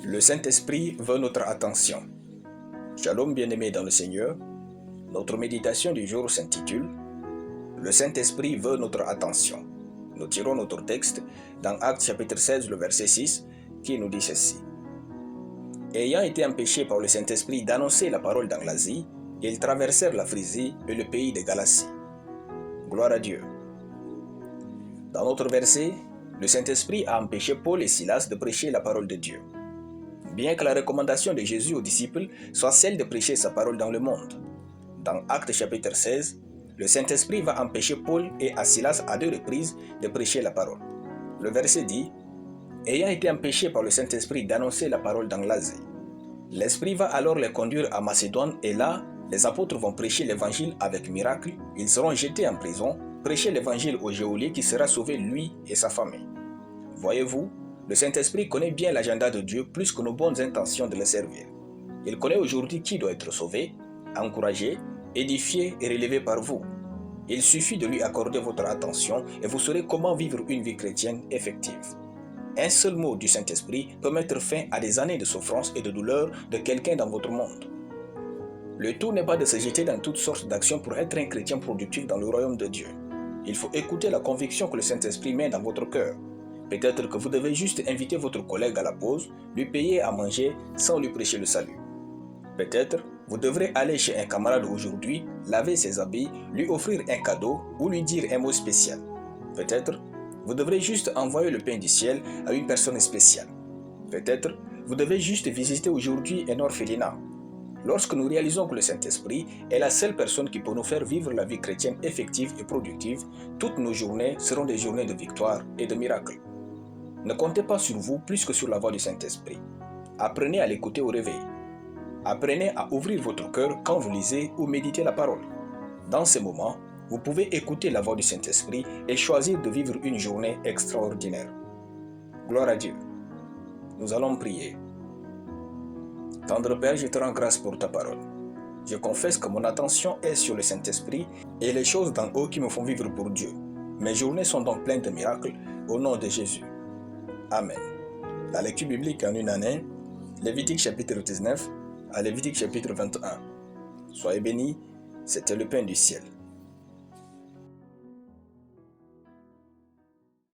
Le Saint-Esprit veut notre attention. Shalom bien-aimés dans le Seigneur, notre méditation du jour s'intitule « Le Saint-Esprit veut notre attention ». Nous tirons notre texte dans Actes chapitre 16, le verset 6, qui nous dit ceci. Ayant été empêchés par le Saint-Esprit d'annoncer la parole dans l'Asie, ils traversèrent la Phrygie et le pays de Galatie. Gloire à Dieu. Dans notre verset, le Saint-Esprit a empêché Paul et Silas de prêcher la parole de Dieu. Bien que la recommandation de Jésus aux disciples soit celle de prêcher sa parole dans le monde. Dans Actes chapitre 16, le Saint-Esprit va empêcher Paul et Silas à 2 reprises de prêcher la parole. Le verset dit « Ayant été empêchés par le Saint-Esprit d'annoncer la parole dans l'Asie ». L'Esprit va alors les conduire à Macédoine et là, les apôtres vont prêcher l'évangile avec miracle, ils seront jetés en prison, prêcher l'évangile au geôlier qui sera sauvé lui et sa famille. Voyez-vous, le Saint-Esprit connaît bien l'agenda de Dieu plus que nos bonnes intentions de le servir. Il connaît aujourd'hui qui doit être sauvé, encouragé, édifié et relevé par vous. Il suffit de lui accorder votre attention et vous saurez comment vivre une vie chrétienne effective. Un seul mot du Saint-Esprit peut mettre fin à des années de souffrance et de douleur de quelqu'un dans votre monde. Le tout n'est pas de se jeter dans toutes sortes d'actions pour être un chrétien productif dans le royaume de Dieu. Il faut écouter la conviction que le Saint-Esprit met dans votre cœur. Peut-être que vous devez juste inviter votre collègue à la pause, lui payer à manger sans lui prêcher le salut. Peut-être vous devrez aller chez un camarade aujourd'hui, laver ses habits, lui offrir un cadeau ou lui dire un mot spécial. Peut-être vous devrez juste envoyer le pain du ciel à une personne spéciale. Peut-être vous devez juste visiter aujourd'hui un orphelinat. Lorsque nous réalisons que le Saint-Esprit est la seule personne qui peut nous faire vivre la vie chrétienne effective et productive, toutes nos journées seront des journées de victoire et de miracles. Ne comptez pas sur vous plus que sur la voix du Saint-Esprit. Apprenez à l'écouter au réveil. Apprenez à ouvrir votre cœur quand vous lisez ou méditez la parole. Dans ces moments, vous pouvez écouter la voix du Saint-Esprit et choisir de vivre une journée extraordinaire. Gloire à Dieu. Nous allons prier. Tendre Père, je te rends grâce pour ta parole. Je confesse que mon attention est sur le Saint-Esprit et les choses d'en haut qui me font vivre pour Dieu. Mes journées sont donc pleines de miracles au nom de Jésus. Amen. La lecture biblique en une année, Lévitique chapitre 19 à Lévitique chapitre 21. Soyez bénis, c'était le pain du ciel.